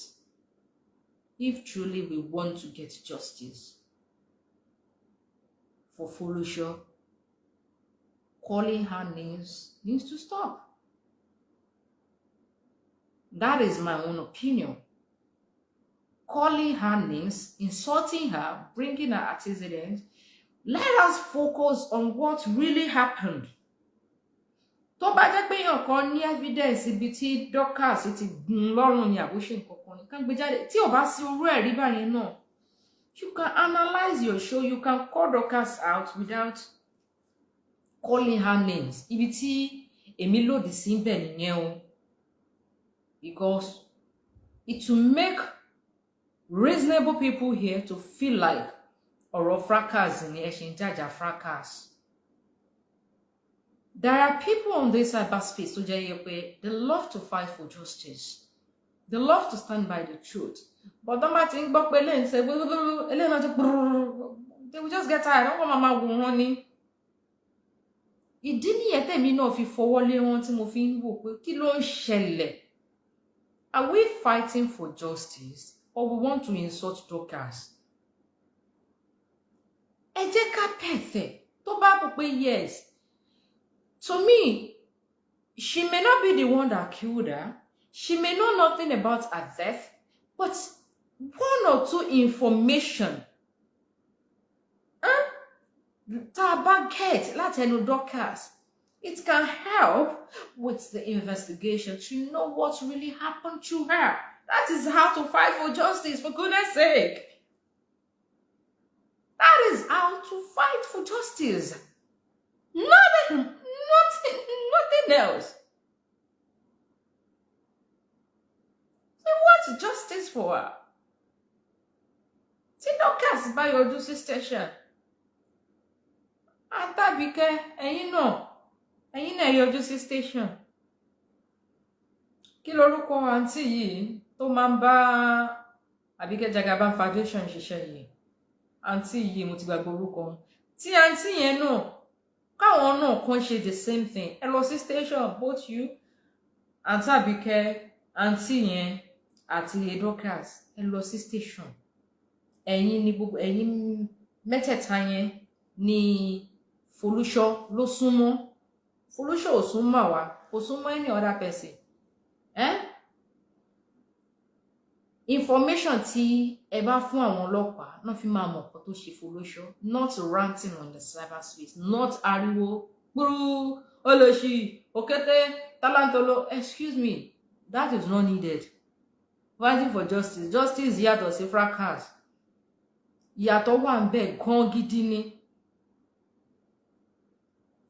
if truly we want to get justice for folusho, calling her names needs to stop. That is my own opinion. Calling her names, insulting her, bringing her accident. Let us focus on what really happened. Tó bá jẹ́ pé èèyàn kan ní evidence ibi tí Dorcas ti gún lọ́rùn ní àbúṣe nǹkan kan gbé jáde tí ò bá sí orú ẹ̀rí báyẹn náà. You can analyze your show. You can call Dorcas out without calling her names. Ibi tí èmi lòdì sí bẹ́ẹ̀ nìyẹn o. Because it will make reasonable people here to feel like ọ̀rọ̀ fracas ni ẹ ṣe ń jàjà fracas. There are people on this cyberspace tó jẹ́ yẹ pé they love to fight for justice. They love to stand by the truth. But don't matter think gbọ́ pé lẹ́yìn say they will just get tired. Don't want mama wò wọ́n ni. Ìdí nìyẹn tèmi náà fi fọwọ́ lé wọn tí mo fi ń wò pé kí ló ń ṣẹlẹ̀? Are we fighting for justice or we want to insult Dorcas? Ẹ jẹ́ ká pẹ̀fẹ̀ tó bá bọ̀ pé yes. To me, she may not be the one that killed her. She may know nothing about her death, but one or two information tá a bá get láti ẹnu Dorcas, it can help with the investigation to know what really happened to her. That is how to fight for justice, for goodness sake. That is how to fight for justice. Nothing else. They want justice for her. See, Dorcas bá yọjú sí station. Àtàbíkẹ́, ẹ̀yin náà yọjú sí station. Kí lorúkọ àǹtí yìí tó máa ń bá Abike Jagaban Foundation ṣiṣẹ́ yìí? Àǹtí yìí mo ti gbàgbé orúkọ. Tí àǹtí yẹn náà káwọn náà kàn ṣe the same thing. Ẹ lọ sí station, both you, àǹtí Abike, àǹtí yẹn àti Dorcas, ẹ lọ sí station. Ẹ̀yin ni gbogbo ẹ̀yin mẹ́tẹ̀ẹ̀ta yẹn ni folusho ló súnmọ́. Folusho ò súnmọ́ wa, kò súnmọ́ any other person. Information tí ẹ bá fún àwọn ọlọ́pàá náà fi máa mọ̀ nǹkan tó ṣe folusho. Not ranting on the cyberspace, not ariwo gbúrú olóṣì òkété talantolo. Excuse me, that is not needed. Fighting for justice. Justice yàtọ̀ sí fracas. Ìyàtọ̀ wà ń bẹ gan gidi ni.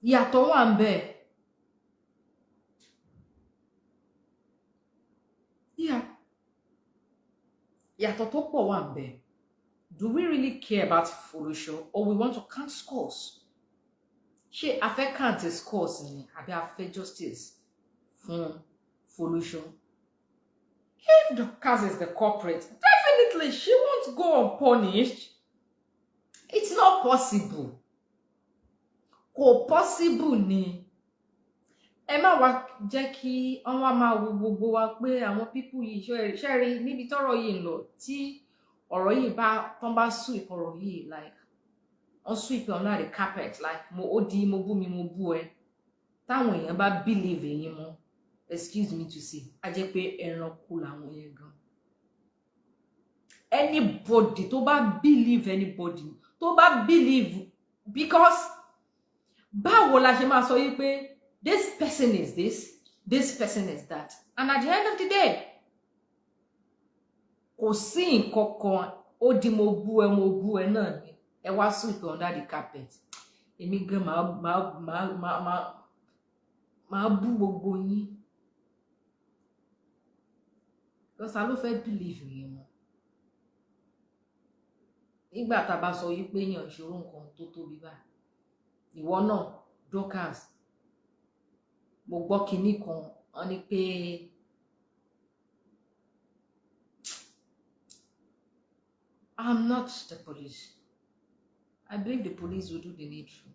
Ìyàtọ̀ wà ń bẹ. Ìyàtọ̀ tó pọ̀ wà ń bẹ. Do we really care about folusho or we want to count scores? Ṣé a fẹ́ count scores ni àbí a fẹ́ justice fún folusho? If Dorcas is the culprit, definitely she won't go unpunished. It's not possible. Kò possible ni. Ẹ má wá jẹ́ kí wọ́n máa wo gbogbo wa pé àwọn people yìí ṣẹ́rí níbi tọ́rọ̀ yìí ń lọ tí ọ̀rọ̀ yìí tán bá sweep ọ̀rọ̀ yìí like on sweep under the carpet like mo bú mi mo bú ẹ táwọn èèyàn bá believe èyí mọ́ excuse me to say a jẹ́ pé ẹranko làwọn yẹn gan anybody tó bá believe anybody tó bá believe because báwo la ṣe máa sọ yìí pé this person is this person is that and at the end of the day kò sí nǹkan kan ó di mo bú ẹ náà ni ẹ wá sweep under the carpet èmi gan máa bú gbogbo yín because ta ló fẹ́ believe yín mọ́ nígbà tá a bá sọ yìí pé èèyàn ṣòro nǹkan tó tóbi báyìí ìwọ náà Dorcas mo gbọ́ kinní kan wọ́n ní pé I'm not the police. I believe the police will do the needful.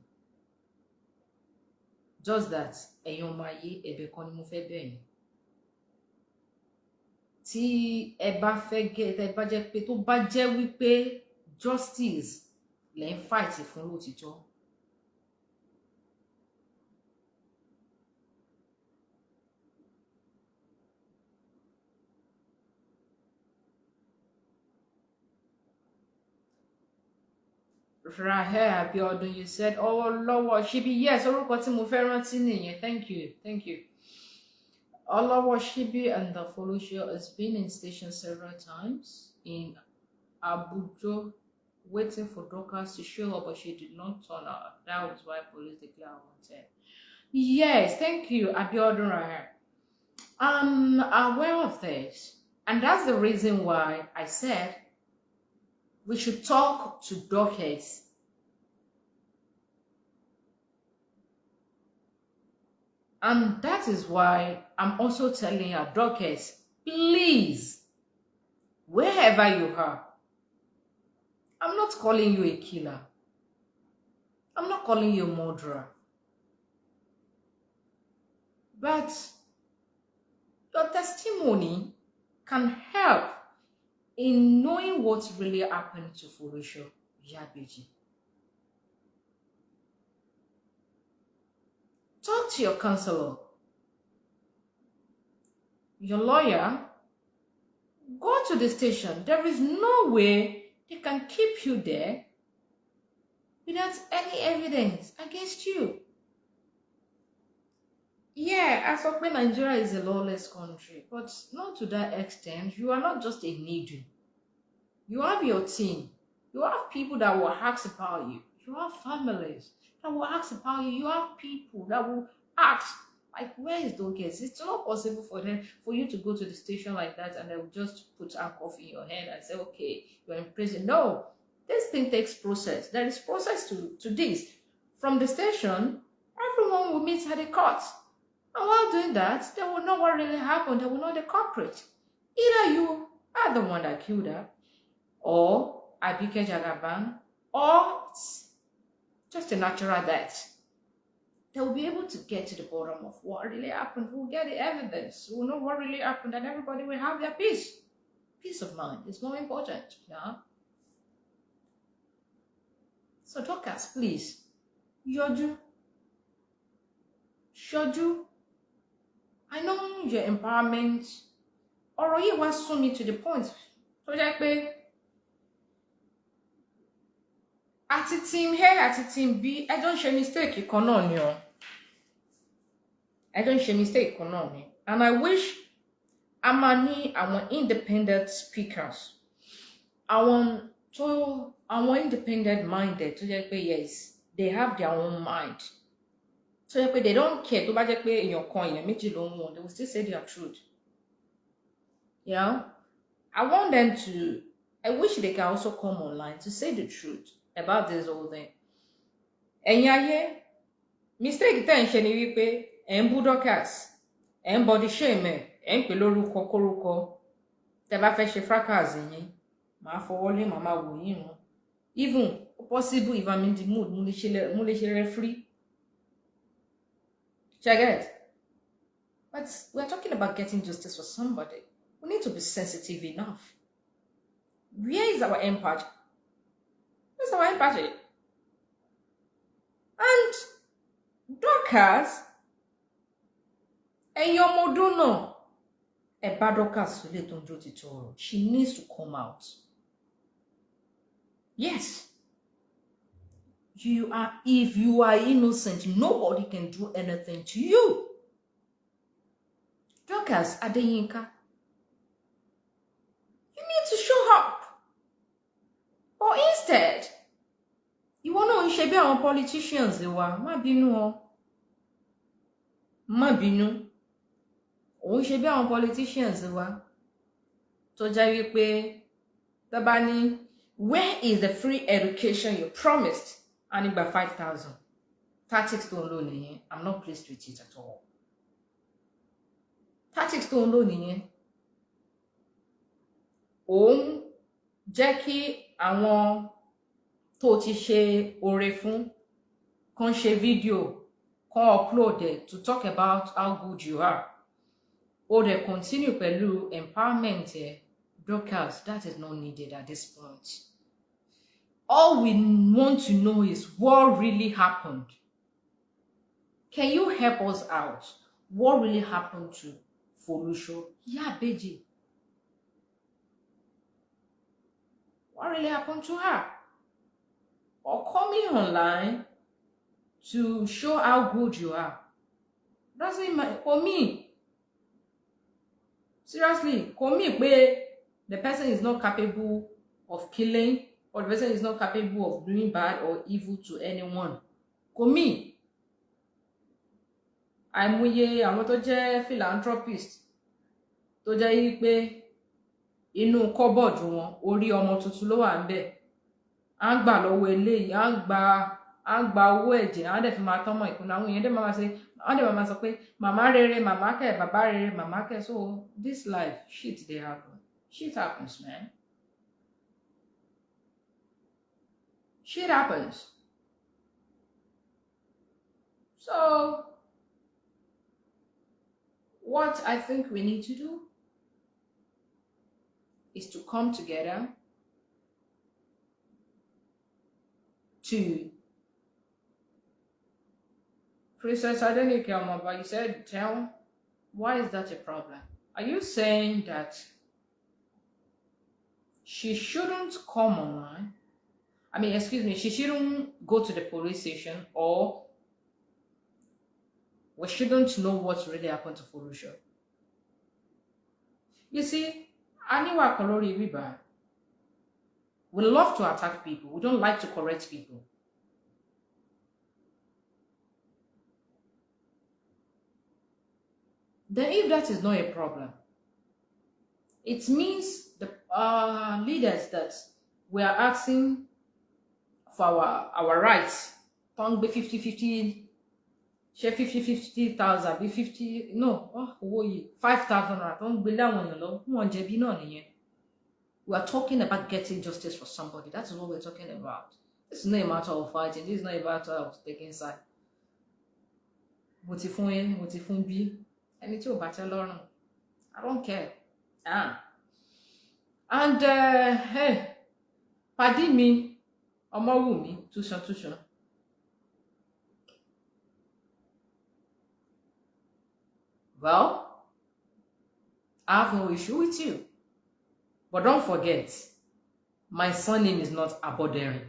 Just that ẹ̀yin ọmọ ayé ẹ̀bẹ̀ kan ni mo fẹ́ bẹ̀ yín. Tí ẹ bá fẹ́ ẹ bá jẹ́ pé tó bá jẹ́ wípé justice lẹ ń fight fún lótìtọ́. Rahel Abiodun, you said, oh, Lord, Shibi, yes, orúkọ tí mo fẹ́ rántí nìyẹn. Thank you. Olawa Shibi and the folusho has been in station several times in Abuja, waiting for Dorcas to show up, but she did not turn up. That was why police declared wanted. Yes, thank you, Abiodun Rahel. I'm aware of this, and that's the reason why I said we should talk to Dorcas. And that is why I'm also telling her, Dorcas, please, wherever you are, I'm not calling you a killer. I'm not calling you a murderer. But your testimony can help in knowing what really happened to Folusho Yabeji. Talk to your counselor, your lawyer. Go to the station. There is no way they can keep you there without any evidence against you. Yeah, as of when Nigeria is a lawless country, but not to that extent. You are not just a needle. You have your team. You have people that will ask about you. You have families that will ask about you. You have people that will ask, like, where is Dorcas? It's not possible for you to go to the station like that and they will just put handcuff in your hand and say, okay, you're in prison. No, this thing takes process. There is process to this. From the station, everyone will meet at the court. And while doing that, they will know what really happened. They will know the culprit. Either you are the one that killed her, or abike jagaban, or just a natural death. They will be able to get to the bottom of what really happened. We'll get the evidence. We'll know what really happened, and everybody will have their peace. Peace of mind is more important, yeah? So Dorcas, please, Shoju, I know your empowerment. Ọ̀rọ̀ yìí wá sún mi to the point tó jẹ́ pé àti team A àti team B, I don't share mistake kan náà ni o. I don't share mistake kan náà ni. And I wish a máa ní àwọn independent speakers. Àwọn independent minded tó jẹ́ pé yes, they have their own mind. So they don't care tó bá jẹ́ pé èèyàn kan èèyàn méjì ló ń wọ̀n, they will still say their truth. Yeah, I want them to, I wish they can also come online to say the truth about this whole thing. Ẹ̀yin ayé, mistake tẹ́ ń ṣe ni wípé ẹ̀ ń bú Dorcas, ẹ̀ ń body shame ẹ̀ ń pè lórúkọ kórúkọ. Tẹ́ bá fẹ́ ṣe fracas yín, màá fọwọ́ lé màmá wò yín run. Even possible if I'm in the mood, mo lè ṣe referee. Check it. But we're talking about getting justice for somebody. We need to be sensitive enough. Where is our empathy? Where's our empathy? And Dorcas, and your moduno, a bad Dorcas, she needs to come out. Yes. If you are innocent, nobody can do anything to you. Dorcas Adeyinka, you need to show up. Or instead, you want to be our politicians, ma binu. O be our politicians, to jẹ́ wípé tabani, where is the free education you promised? And about 5,000. Tactics don't know nìyẹn. I'm not pleased with it at all. Tactics don't know nìyẹn. Òun jẹ́ kí àwọn tó ti ṣe oore fún kan ṣe video, kan upload it to talk about how good you are. Or they continue pẹ̀lú empowerment broadcast. That is not needed at this point. All we want to know is what really happened. Can you help us out? What really happened to Folusho? Yeah, Beji. What really happened to her? Or coming online to show how good you are. Doesn't matter for me. Seriously, for me, where the person is not capable of killing, or the person is not capable of doing bad or evil to anyone. For me, I'm àwọn tó jẹ́ philanthropist tó jẹ́ pé inú cupboard wọn orí ọmọ tuntun ló wà ńbẹ̀. À ń gbà lọ́wọ́ eléyìí, à ń gba owó ẹ̀jẹ̀, à ń dẹ̀ fi máa tọ́mọ ìkùnà àwọn èèyàn dẹ̀ máa sọ pé màmá rere, màmá kẹ̀, bàbá rere, màmá kẹ̀. So this life, shit they happen. Shit happens, man. Shit happens. So what I think we need to do is to come together to Princess Adenike Omaba, you said, why is that a problem? Are you saying that she shouldn't come online? I mean, excuse me, she shouldn't go to the police station, or we shouldn't know what really happened to Folusho? You see, Aniwa Kolori Riba, we love to attack people. We don't like to correct people. Then if that is not a problem, it means the leaders that we are asking for our rights, don't be 50-50, share 50,000, be 50, no, 5,000, don't be that one, we are talking about getting justice for somebody. That is what we're talking about. This is not a matter of fighting. This is not a matter of taking side. Motifun B. Any two battle, I don't care. And hey, pardon me, Omawumi, tuition. Well, I have no issue with you. But don't forget, my surname is not Aboderin.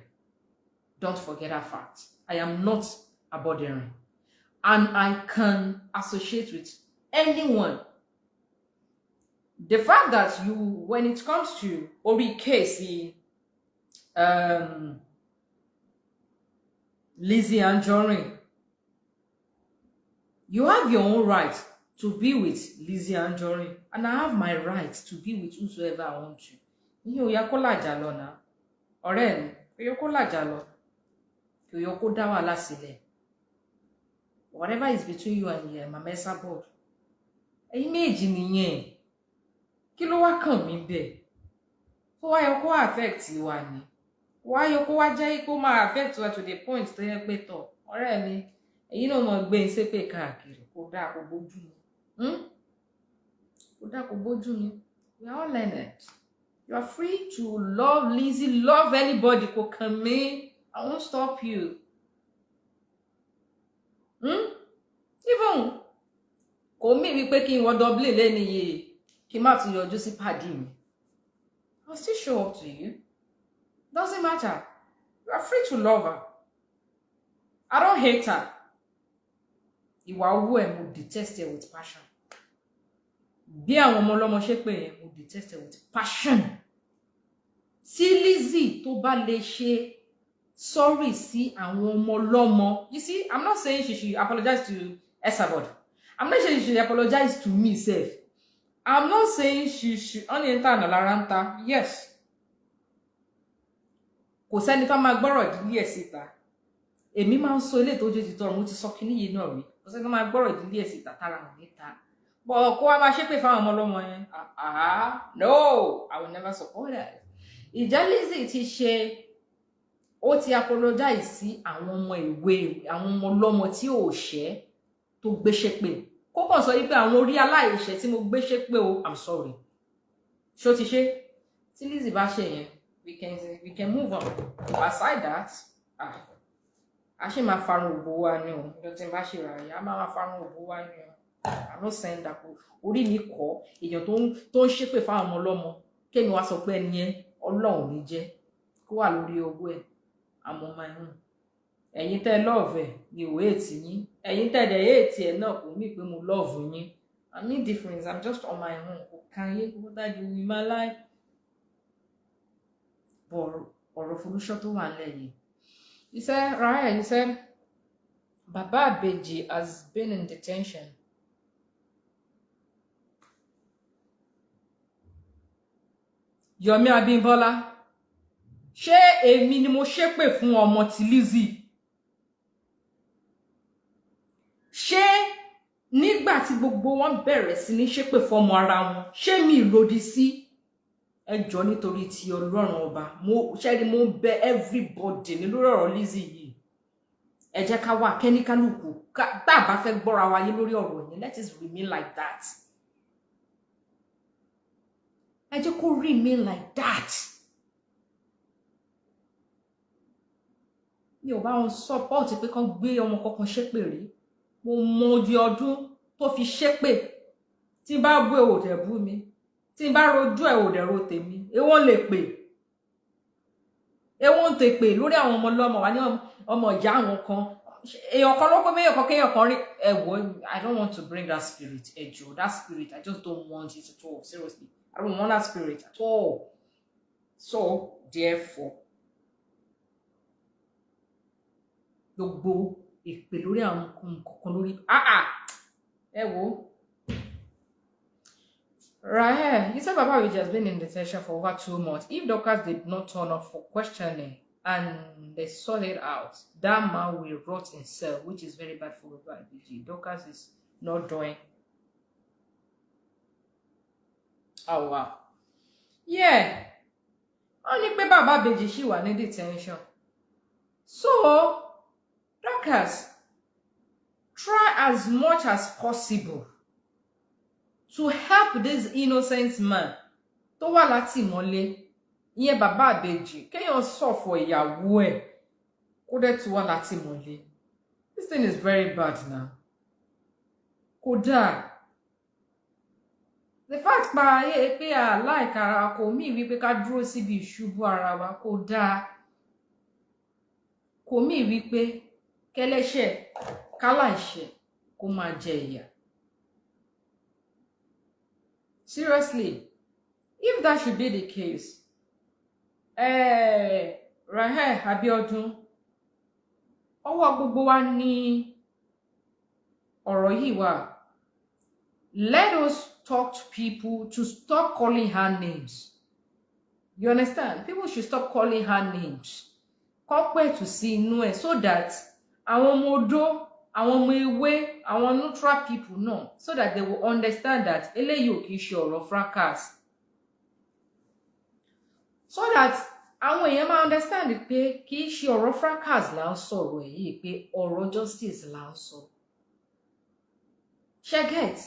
Don't forget that fact. I am not Aboderin. And I can associate with anyone. The fact that you, when it comes to abike, Lizzy Anjorin, you have your own right to be with Lizzy Anjorin, and I have my right to be with whosoever I want to. You yako laja lo na. Ọ̀rẹ́ mi, yoko laja lo. Yoko dá wàhálà sílẹ̀. Whatever is between you and my mesa board. Ẹ̀yin méjì nìyẹn. Kí ló wá kàn mí bẹ́ẹ̀? Ó wá yọ kó affect wa ni. Wá yọ kó wá jẹ́ kó máa affect wa to the point tó yẹ pé tọ̀. Ọ̀rẹ́ mi, èyí náà mọ̀ gbé ṣépè káàkiri. Kò dáa kò bójú mi. Kò dáa kò bójú mi. We are all learned. You are free to love Lizzy, love anybody who come in. I won't stop you. Even kò mí wípé kí n wọ Dublin lẹ́ni yìí kí n má tún yọjú sí pàdé mi. I'll still show up to you. Doesn't matter. You are free to love her. I don't hate her. Ìwà owó ẹ̀ mo detest her with passion. Bí àwọn ọmọ ọlọ́mọ ṣe pé yẹn mo detest her with passion. Sí Lizzy tó bá lè ṣe sorry sí àwọn ọmọ ọlọ́mọ. You see, I'm not saying she should apologize to Esabod. I'm not saying she should apologize to me sef. I'm not saying she should only enter Nalaranta. Yes. Kò sẹ́ni ká máa gbọ́rọ̀ ìdílé ẹ̀ síta. Èmi máa ń sọ ilé tó jẹ́ ti tọrọ mo ti sọ kíní yìí náà rí. Kò sẹ́ni ká máa gbọ́rọ̀ ìdílé ẹ̀ síta tára wọn níta. But kó wá máa ṣépè fáwọn ọmọ ọlọ́mọ yẹn. No, I will never support that. Ìjà Lizzy ti ṣe ó ti apologize sí àwọn ọmọ ìwé àwọn ọmọ ọlọ́mọ tí ò ṣẹ̀ tó gbé ṣépè. Kó kàn sọ wípé àwọn orí aláìṣẹ̀ tí mo gbé ṣépè o, I'm sorry. Ṣó ti ṣe? Tí Lizzy bá ṣe yẹn, we can move on. Aside that, a ṣe máa farun òbò wa ni o. Ìjọ tí n bá ṣe rà yá, a máa farun òbò wa ni o. I'm not saying that orí mi kọ́ èèyàn tó ń ṣépè fáwọn ọmọ ọlọ́mọ kémi wá sọ pé ẹni yẹn Ọlọ́run ní jẹ́ kó wà lórí owó ẹ̀ àmọ́ máa ń ẹ̀yin tẹ́ love ẹ̀ ni ò hate yín ẹ̀yin tẹ́ dẹ̀ hate ẹ̀ náà kò mí pé mo love yín. I'm indifferent. I'm just on my own. Kò kàn yé kó dájú in my life. But ọ̀rọ̀ folusho tó wà nílẹ̀ yìí. You said, right, you said Baba Abeji has been in detention. Yomi Abimbola, ṣé èmi ni mo ṣépè fún ọmọ ti Lizzy? Ṣé nígbà tí gbogbo wọn bẹ̀rẹ̀ sí ní ṣépè fọ́mọ ara wọn, ṣé mi lòdì sí? Ẹ jọ̀ọ́ nítorí ti Ọlọ́run ọba, mo bẹ̀ everybody ní lórí ọ̀rọ̀ Lizzy yìí. Ẹ jẹ́ ká wà kẹ́níkálùkù tá bá fẹ́ gbọ́ra wa yé lórí ọ̀rọ̀ yẹn, let it remain like that. Ẹ jẹ́ kó remain like that. Mi ò bá wọn support pé kán gbé ọmọ kankan ṣépè rí. Mo mọ oye ọdún tó fi ṣépè. Tí n bá bú ẹ ò dẹ̀ bú mi. Tí n bá rojú ẹ ò dẹ̀ ro tèmi. Èwo lè pè. Èwo ń tè pè lórí àwọn ọmọ ọlọ́mọ wa ní ọmọ ìyá àwọn kan. Èèyàn kan ló kó méyàn kan kéèyàn kan rí. I don't want to bring that spirit. Ẹ jọ̀ọ́, that spirit, I just don't want it at all. Seriously. I don't want that spirit at all. So, therefore, gbogbo ìpè lórí àwọn nǹkan lórí ẹ wò. Right, you said Baba Abeji has been in detention for over 2 months. If Dorcas did not turn up for questioning and they sort it out, that man will rot himself, which is very bad for Baba Abeji. Dorcas is not doing. Oh wow. Yeah. Only pé Baba Abeji ṣì wà ní detention. So, Dorcas, try as much as possible to help this innocent man tó wà látìmọ́lé. Ìyẹn Baba Abeji, kéèyàn sọ fún ìyàwó ẹ̀ kó dẹ̀ tún wà látìmọ́lé. This thing is very bad now. Kódà. The fact pa ayé pé like ara kò mí wí pé ká dúró síbi ìṣubú ara wa kò dáa. Kò mí wí pé kẹ́lẹ́ṣẹ̀ káláìṣẹ̀ kó máa jẹ ìyà. Seriously, if that should be the case, Rahel Abiodun, ọwọ́ gbogbo wa ní ọ̀rọ̀ yìí wà. Let us talk to people to stop calling her names. You understand? People should stop calling her names. Kọ́pẹ́ to see inú so that àwọn ọmọ odó, àwọn ọmọ ewé, àwọn neutral people know, so that they will understand that eléyìí ò kìí ṣe ọ̀rọ̀ fracas. So that àwọn èèyàn máa understand pé kìí ṣe ọ̀rọ̀ fracas là ń sọ̀rọ̀ èyí pé ọ̀rọ̀ justice là ń sọ. She get.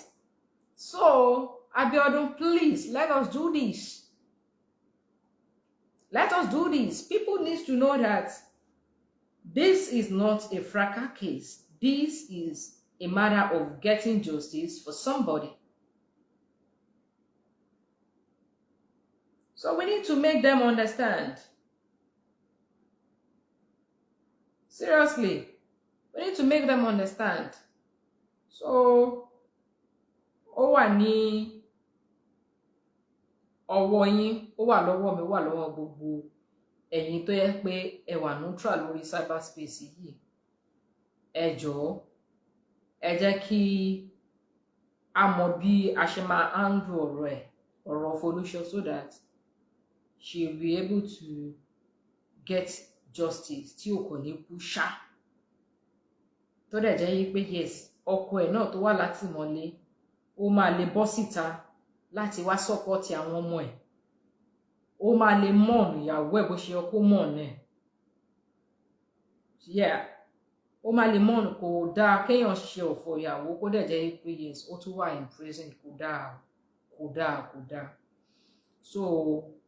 So, Abiodun, please, let us do this. Let us do this. People need to know that this is not a fracas case. This is a matter of getting justice for somebody. So we need to make them understand. Seriously, we need to make them understand. So, ó wà ní ọwọ́ yín, ó wà lọ́wọ́ mi, ó wà lọ́wọ́ gbogbo ẹ̀yin tó yẹ pé ẹ wà neutral lórí cyberspace yìí. Ẹ jọ̀ọ́, ẹ jẹ́ kí a mọ̀ bí a ṣe máa handle ọ̀rọ̀ folusho, so that she will be able to get justice tí ò kò ní kú ṣá. Tó dẹ̀ jẹ́ yí pé yes, ọkọ ẹ̀ náà tó wà látìmọ́lé ó máa lè bọ́ síta láti wá sọ́pọ́tì àwọn ọmọ ẹ̀. Ó máa lè mọ̀nù ìyàwó ẹ̀ bó ṣe yẹ kó mọ̀nù ẹ̀. Yeah, ó máa lè mọ̀nù. Kò dáa kéèyàn ṣe ọ̀fọ̀ ìyàwó kó dẹ̀ jẹ́ pé yes, ó tún wà in prison. Kò dáa, kò dáa, kò dáa. So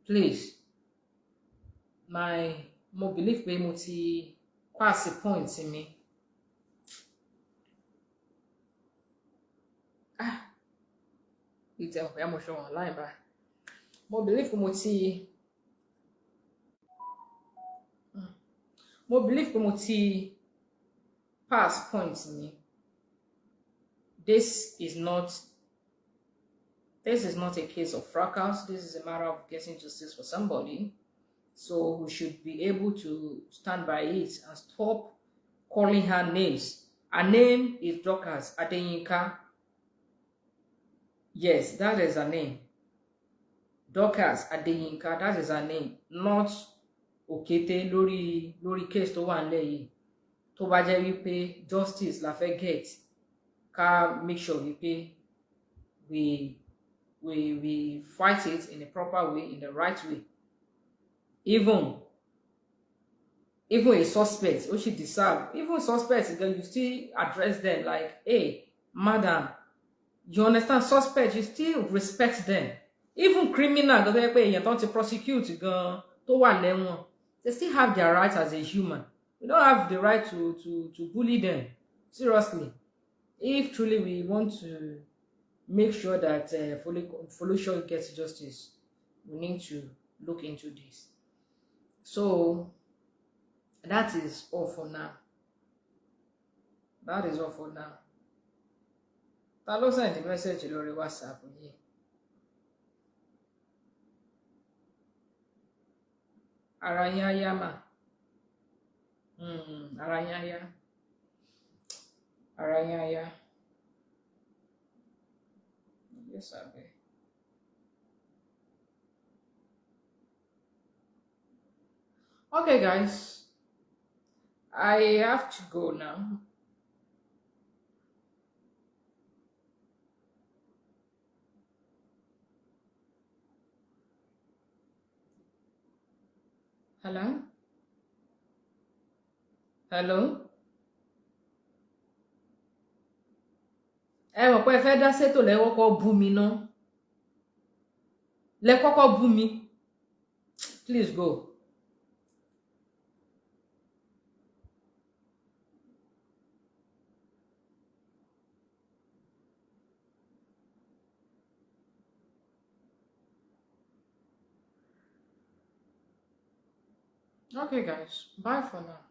please, mo believe pé mo ti pass the point mi. Ìtẹ̀ ọ̀pẹ́ mo ṣe wọ̀n láì bá. Mo believe pé mo ti pass point mi. This is not a case of fracas. This is a matter of getting justice for somebody. So we should be able to stand by it and stop calling her names. Her name is Dorcas Adeyinka. Yes, that is her name. Dorcas Adeyinka, that is her name. Not Okete lórí case tó wà nílẹ̀ yìí. Tó bá jẹ́ wípé justice la fẹ́ get, ká make sure wípé we fight it in a proper way, in the right way. Even a suspect, what she deserve. Even suspects, then you still address them like, hey, madam, you understand? Suspects, you still respect them. Even criminal, you don't prosecute, they still have their rights as a human. We don't have the right to bully them. Seriously. If truly we want to make sure that folusho gets justice, we need to look into this. So that is all for now. That is all for now. Ta ló send the message lórí WhatsApp yìí? Ara yín á yá mà. Ara yín á yá. Ara yín á yá. Yes, abi. Okay, guys. I have to go now. Hello? Hello? Ẹ mọ̀ pé ẹ fẹ́ dá sétò lẹ́kọ́kọ́ bú mi ná. Lẹ́kọ́kọ́ bú mi. Please go. Okay, guys. Bye for now.